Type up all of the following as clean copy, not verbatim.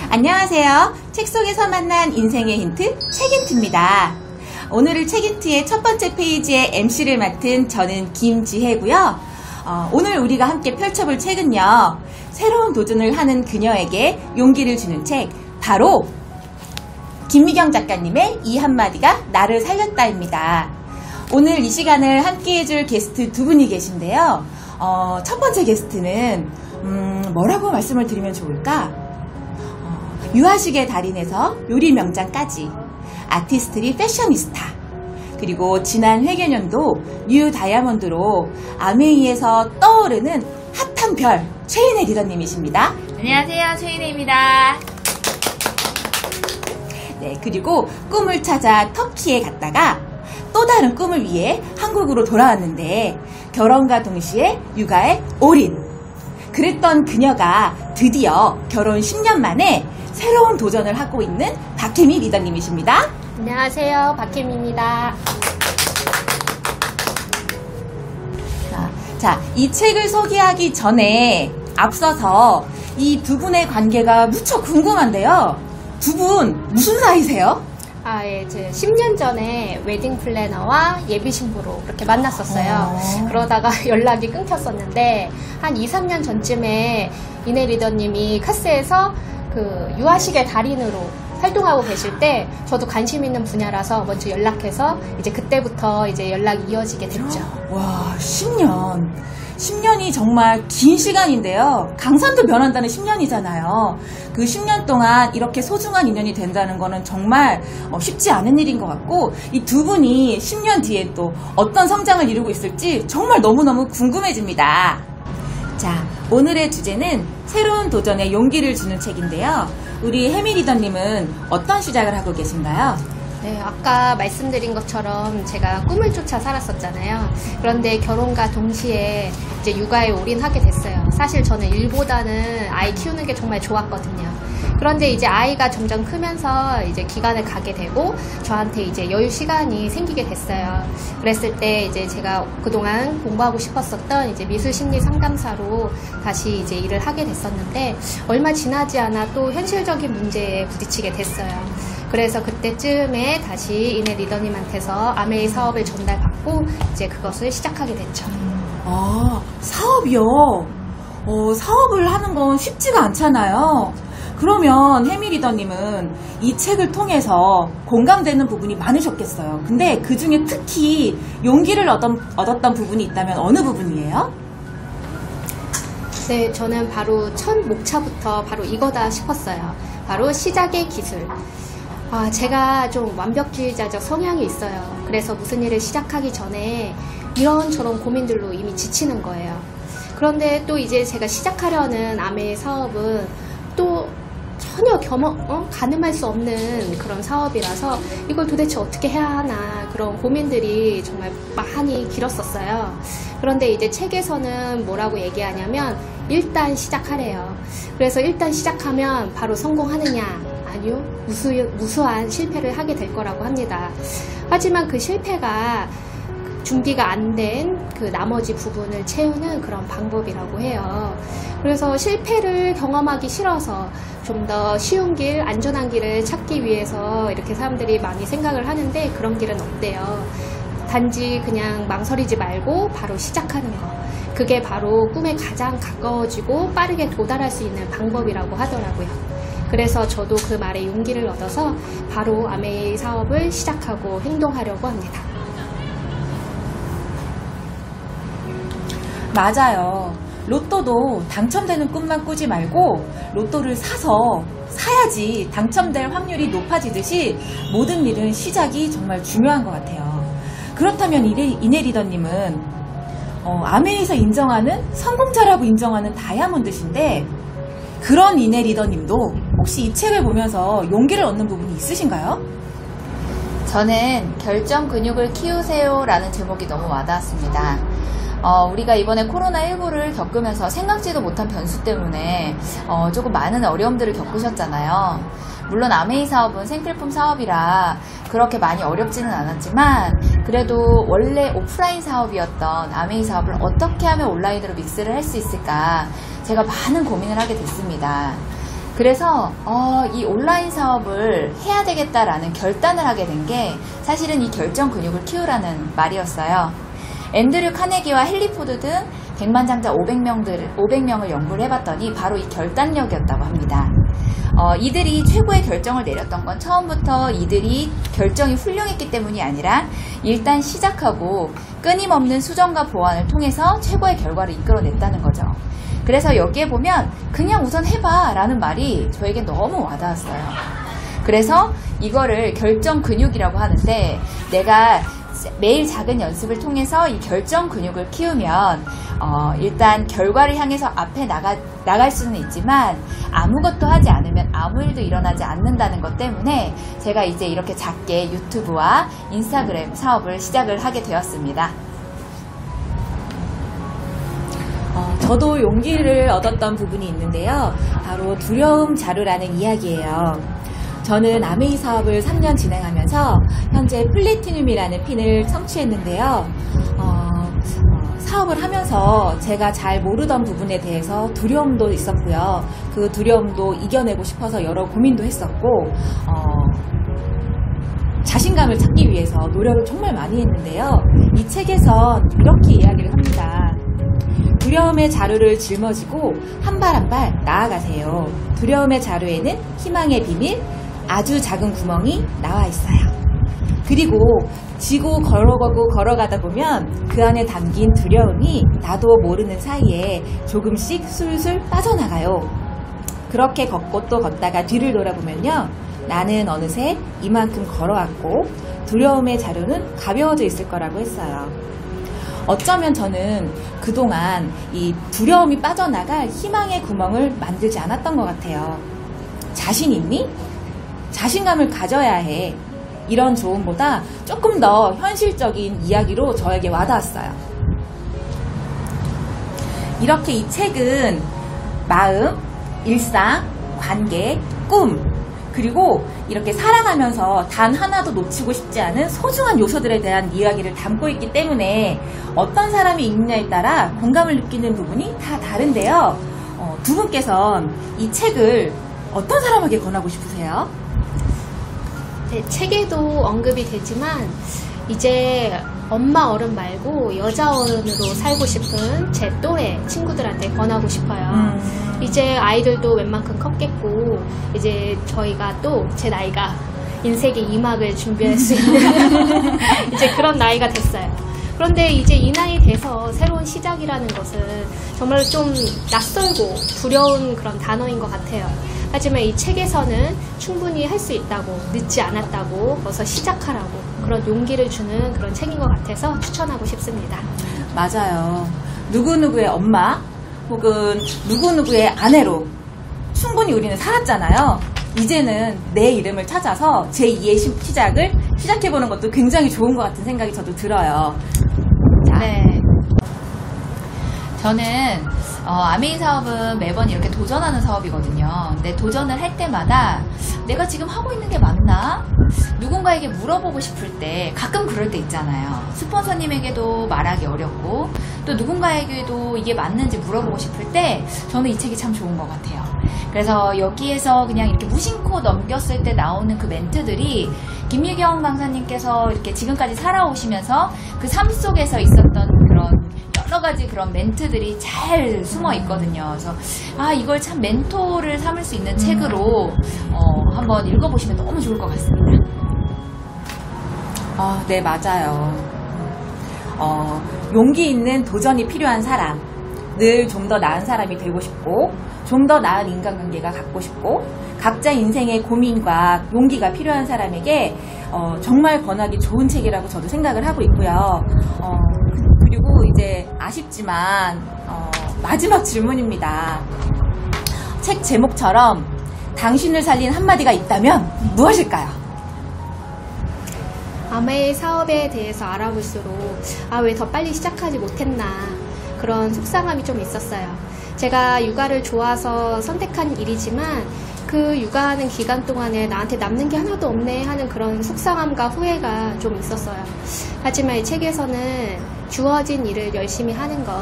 안녕하세요. 책 속에서 만난 인생의 힌트, 책힌트입니다. 오늘은 책힌트의 첫 번째 페이지에 MC를 맡은 저는 김지혜고요. 오늘 우리가 함께 펼쳐볼 책은요, 새로운 도전을 하는 그녀에게 용기를 주는 책, 바로 김미경 작가님의 이 한마디가 나를 살렸다입니다. 오늘 이 시간을 함께 해줄 게스트 두 분이 계신데요. 첫 번째 게스트는 뭐라고 말씀을 드리면 좋을까? 유아식의 달인에서 요리 명장까지 아티스트리 패셔니스타, 그리고 지난 회계년도 뉴 다이아몬드로 아메이에서 떠오르는 핫한 별 최인혜 리더님이십니다. 안녕하세요, 최인혜입니다. 네, 그리고 꿈을 찾아 터키에 갔다가 또 다른 꿈을 위해 한국으로 돌아왔는데 결혼과 동시에 육아에 올인. 그랬던 그녀가 드디어 결혼 10년 만에 새로운 도전을 하고 있는 박혜미 리더님이십니다. 안녕하세요, 박혜미입니다. 자, 이 책을 소개하기 전에 앞서서 이 두 분의 관계가 무척 궁금한데요. 두 분 무슨 사이세요? 제 10년 전에 웨딩 플래너와 예비 신부로 그렇게 만났었어요. 그러다가 연락이 끊겼었는데 한 2, 3년 전쯤에 이내 리더님이 카스에서 그 유아식의 달인으로 활동하고 계실 때 저도 관심 있는 분야라서 먼저 연락해서 이제 그때부터 이제 연락이 이어지게 됐죠. 와, 10년. 10년이 정말 긴 시간인데요. 강산도 변한다는 10년이잖아요. 그 10년 동안 이렇게 소중한 인연이 된다는 거는 정말 쉽지 않은 일인 것 같고, 이 두 분이 10년 뒤에 또 어떤 성장을 이루고 있을지 정말 너무너무 궁금해집니다. 자, 오늘의 주제는 새로운 도전에 용기를 주는 책인데요. 우리 혜미 리더님은 어떤 시작을 하고 계신가요? 네, 아까 말씀드린 것처럼 제가 꿈을 쫓아 살았었잖아요. 그런데 결혼과 동시에 이제 육아에 올인하게 됐어요. 사실 저는 일보다는 아이 키우는 게 정말 좋았거든요. 그런데 이제 아이가 점점 크면서 이제 기간을 가게 되고 저한테 이제 여유 시간이 생기게 됐어요. 그랬을 때 이제 제가 그동안 공부하고 싶었었던 이제 미술 심리 상담사로 다시 이제 일을 하게 됐었는데 얼마 지나지 않아 또 현실적인 문제에 부딪히게 됐어요. 그래서 그때쯤에 다시 이내 리더님한테서 아메이 사업을 전달받고 이제 그것을 시작하게 됐죠. 아, 사업이요? 사업을 하는 건 쉽지가 않잖아요. 그러면 혜미 리더님은 이 책을 통해서 공감되는 부분이 많으셨겠어요. 근데 그 중에 특히 용기를 얻었던 부분이 있다면 어느 부분이에요? 네, 저는 바로 첫 목차부터 바로 이거다 싶었어요. 바로 시작의 기술. 제가 좀 완벽주의자적 성향이 있어요. 그래서 무슨 일을 시작하기 전에 이런저런 고민들로 이미 지치는 거예요. 그런데 또 이제 제가 시작하려는 아메이 사업은 또 전혀 가늠할 수 없는 그런 사업이라서 이걸 도대체 어떻게 해야 하나 그런 고민들이 정말 많이 길었었어요. 그런데 이제 책에서는 뭐라고 얘기하냐면 일단 시작하래요. 그래서 일단 시작하면 바로 성공하느냐? 아니요, 무수한 실패를 하게 될 거라고 합니다. 하지만 그 실패가 준비가 안 된 그 나머지 부분을 채우는 그런 방법이라고 해요. 그래서 실패를 경험하기 싫어서 좀 더 쉬운 길, 안전한 길을 찾기 위해서 이렇게 사람들이 많이 생각을 하는데 그런 길은 없대요. 단지 그냥 망설이지 말고 바로 시작하는 거. 그게 바로 꿈에 가장 가까워지고 빠르게 도달할 수 있는 방법이라고 하더라고요. 그래서 저도 그 말에 용기를 얻어서 바로 아메이 사업을 시작하고 행동하려고 합니다. 맞아요. 로또도 당첨되는 꿈만 꾸지 말고 로또를 사야지 당첨될 확률이 높아지듯이 모든 일은 시작이 정말 중요한 것 같아요. 그렇다면 이내 리더님은 아메이에서 인정하는 성공자라고 인정하는 다이아몬드신데, 그런 이내 리더님도 혹시 이 책을 보면서 용기를 얻는 부분이 있으신가요? 저는 결정 근육을 키우세요 라는 제목이 너무 와닿았습니다. 우리가 이번에 코로나19를 겪으면서 생각지도 못한 변수 때문에 조금 많은 어려움들을 겪으셨잖아요. 물론 아메이 사업은 생필품 사업이라 그렇게 많이 어렵지는 않았지만 그래도 원래 오프라인 사업이었던 아메이 사업을 어떻게 하면 온라인으로 믹스를 할 수 있을까 제가 많은 고민을 하게 됐습니다. 그래서 이 온라인 사업을 해야 되겠다라는 결단을 하게 된 게 사실은 이 결정 근육을 키우라는 말이었어요. 앤드류 카네기와 헨리 포드 등 백만장자 500명을 연구를 해봤더니 바로 이 결단력이었다고 합니다. 이들이 최고의 결정을 내렸던 건 처음부터 이들이 결정이 훌륭했기 때문이 아니라 일단 시작하고 끊임없는 수정과 보완을 통해서 최고의 결과를 이끌어냈다는 거죠. 그래서 여기에 보면 그냥 우선 해봐 라는 말이 저에게 너무 와닿았어요. 그래서 이거를 결정 근육이라고 하는데, 내가 매일 작은 연습을 통해서 이 결정 근육을 키우면 일단 결과를 향해서 앞에 나갈 수는 있지만 아무것도 하지 않으면 아무 일도 일어나지 않는다는 것 때문에 제가 이제 이렇게 작게 유튜브와 인스타그램 사업을 시작을 하게 되었습니다. 저도 용기를 얻었던 부분이 있는데요. 바로 두려움 자루라는 이야기예요. 저는 아메이 사업을 3년 진행하면서 현재 플래티늄이라는 핀을 성취했는데요. 사업을 하면서 제가 잘 모르던 부분에 대해서 두려움도 있었고요. 그 두려움도 이겨내고 싶어서 여러 고민도 했었고, 자신감을 찾기 위해서 노력을 정말 많이 했는데요. 이 책에선 이렇게 이야기를 합니다. 두려움의 자루를 짊어지고 한 발 한 발 나아가세요. 두려움의 자루에는 희망의 비밀, 아주 작은 구멍이 나와 있어요. 그리고 지고 걸어가다 보면 그 안에 담긴 두려움이 나도 모르는 사이에 조금씩 술술 빠져나가요. 그렇게 걷고 또 걷다가 뒤를 돌아보면요, 나는 어느새 이만큼 걸어왔고 두려움의 자루는 가벼워져 있을 거라고 했어요. 어쩌면 저는 그동안 이 두려움이 빠져나갈 희망의 구멍을 만들지 않았던 것 같아요. 자신 있니? 자신감을 가져야 해. 이런 조언보다 조금 더 현실적인 이야기로 저에게 와닿았어요. 이렇게 이 책은 마음, 일상, 관계, 꿈, 그리고 이렇게 살아가면서 단 하나도 놓치고 싶지 않은 소중한 요소들에 대한 이야기를 담고 있기 때문에 어떤 사람이 읽느냐에 따라 공감을 느끼는 부분이 다 다른데요. 두 분께서는 이 책을 어떤 사람에게 권하고 싶으세요? 네, 책에도 언급이 되지만 이제 엄마 어른 말고 여자 어른으로 살고 싶은 제 또래 친구들한테 권하고 싶어요. 이제 아이들도 웬만큼 컸겠고 이제 저희가 또 제 나이가 인생의 2막을 준비할 수 있는 이제 그런 나이가 됐어요. 그런데 이제 이 나이 돼서 새로운 시작이라는 것은 정말 좀 낯설고 두려운 그런 단어인 것 같아요. 하지만 이 책에서는 충분히 할 수 있다고, 늦지 않았다고, 벌써 시작하라고 그런 용기를 주는 그런 책인 것 같아서 추천하고 싶습니다. 맞아요. 누구누구의 엄마 혹은 누구누구의 아내로 충분히 우리는 살았잖아요. 이제는 내 이름을 찾아서 제2의 시작을 시작해보는 것도 굉장히 좋은 것 같은 생각이 저도 들어요. 자. 네. 저는 아메이 사업은 매번 이렇게 도전하는 사업이거든요. 근데 도전을 할 때마다 내가 지금 하고 있는 게 맞나? 누군가에게 물어보고 싶을 때 가끔 그럴 때 있잖아요. 스폰서님에게도 말하기 어렵고 또 누군가에게도 이게 맞는지 물어보고 싶을 때 저는 이 책이 참 좋은 것 같아요. 그래서 여기에서 그냥 이렇게 무심코 넘겼을 때 나오는 그 멘트들이 김유경 강사님께서 이렇게 지금까지 살아오시면서 그 삶 속에서 있었던 그런 여러 가지 그런 멘트들이 잘 숨어 있거든요. 그래서 이걸 참 멘토를 삼을 수 있는 책으로 한번 읽어보시면 너무 좋을 것 같습니다. 네, 맞아요. 용기 있는 도전이 필요한 사람, 늘 좀 더 나은 사람이 되고 싶고 좀 더 나은 인간관계가 갖고 싶고 각자 인생의 고민과 용기가 필요한 사람에게 정말 권하기 좋은 책이라고 저도 생각을 하고 있고요. 그리고 이제 아쉽지만 마지막 질문입니다. 책 제목처럼 당신을 살린 한마디가 있다면 무엇일까요? 아메이 사업에 대해서 알아볼수록 왜 더 빨리 시작하지 못했나 그런 속상함이 좀 있었어요. 제가 육아를 좋아서 선택한 일이지만 그 육아하는 기간 동안에 나한테 남는 게 하나도 없네 하는 그런 속상함과 후회가 좀 있었어요. 하지만 이 책에서는 주어진 일을 열심히 하는 것,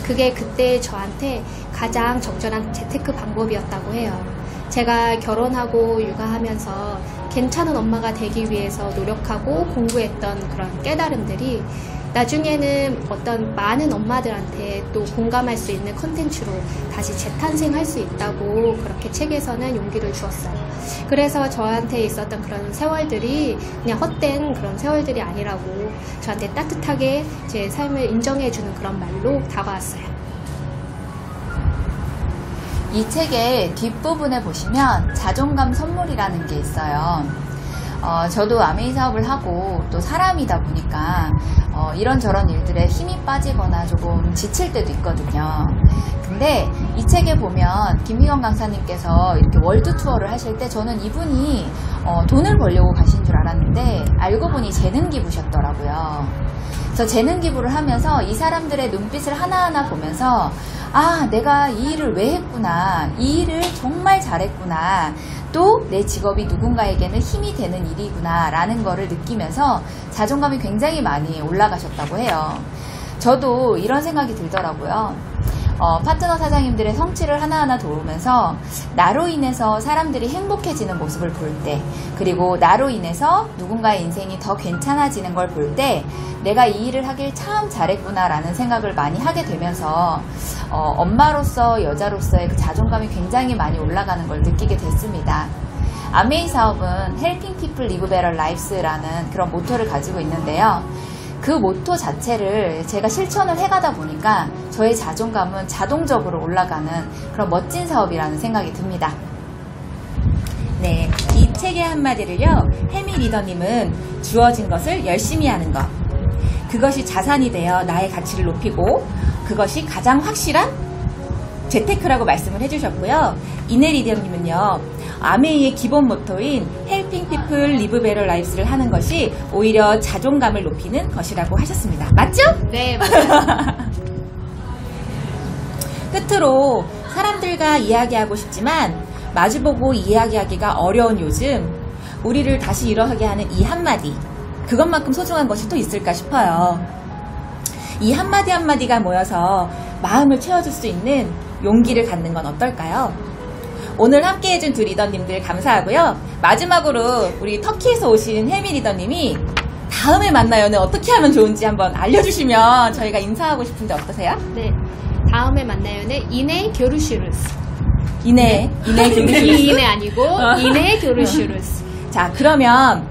그게 그때 저한테 가장 적절한 재테크 방법이었다고 해요. 제가 결혼하고 육아하면서 괜찮은 엄마가 되기 위해서 노력하고 공부했던 그런 깨달음들이 나중에는 어떤 많은 엄마들한테 또 공감할 수 있는 콘텐츠로 다시 재탄생할 수 있다고 그렇게 책에서는 용기를 주었어요. 그래서 저한테 있었던 그런 세월들이 그냥 헛된 그런 세월들이 아니라고 저한테 따뜻하게 제 삶을 인정해주는 그런 말로 다가왔어요. 이 책의 뒷부분에 보시면 자존감 선물이라는 게 있어요. 저도 아메이 사업을 하고 또 사람이다 보니까 이런저런 일들에 힘이 빠지거나 조금 지칠 때도 있거든요. 근데 이 책에 보면 김미경 강사님께서 이렇게 월드 투어를 하실 때 저는 이분이 돈을 벌려고 가신 줄 알았는데 알고 보니 재능 기부셨더라고요. 그래서 재능 기부를 하면서 이 사람들의 눈빛을 하나하나 보면서 아, 내가 이 일을 왜 했구나. 이 일을 정말 잘했구나. 또 내 직업이 누군가에게는 힘이 되는 일이구나 라는 거를 느끼면서 자존감이 굉장히 많이 올라가셨다고 해요. 저도 이런 생각이 들더라고요. 파트너 사장님들의 성취를 하나하나 도우면서 나로 인해서 사람들이 행복해지는 모습을 볼 때, 그리고 나로 인해서 누군가의 인생이 더 괜찮아지는 걸 볼 때 내가 이 일을 하길 참 잘했구나 라는 생각을 많이 하게 되면서 엄마로서 여자로서의 그 자존감이 굉장히 많이 올라가는 걸 느끼게 됐습니다. 아메이 사업은 Helping People Live Better Lives라는 그런 모토를 가지고 있는데요. 그 모토 자체를 제가 실천을 해가다 보니까 저의 자존감은 자동적으로 올라가는 그런 멋진 사업이라는 생각이 듭니다. 네, 이 책의 한마디를요, 혜미 리더님은 주어진 것을 열심히 하는 것, 그것이 자산이 되어 나의 가치를 높이고 그것이 가장 확실한 재테크라고 말씀을 해주셨고요. 이내 리더님은요, 아메이의 기본 모토인 Helping People Live Better Lives를 하는 것이 오히려 자존감을 높이는 것이라고 하셨습니다. 맞죠? 네, 맞아요. 끝으로 사람들과 이야기하고 싶지만 마주보고 이야기하기가 어려운 요즘, 우리를 다시 일어서게 하는 이 한마디, 그것만큼 소중한 것이 또 있을까 싶어요. 이 한마디 한마디가 모여서 마음을 채워줄 수 있는 용기를 갖는 건 어떨까요? 오늘 함께 해준 두 리더님들 감사하고요. 마지막으로 우리 터키에서 오신 혜미 리더님이 다음에 만나요는 어떻게 하면 좋은지 한번 알려주시면 저희가 인사하고 싶은데 어떠세요? 네, 다음에 만나요는 이내 교르슈르스. 이내 교르슈르스. 이내 아니고 이내 교르슈르스. 자, 그러면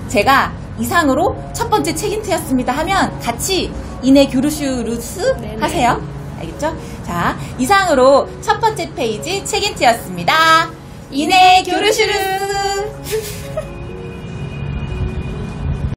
제가 이상으로 첫 번째 책인트였습니다 하면 같이 이내 교르슈르스 네네. 하세요. 알겠죠? 자, 이상으로 첫 번째 페이지 책인트였습니다. 이내 교르슈르스.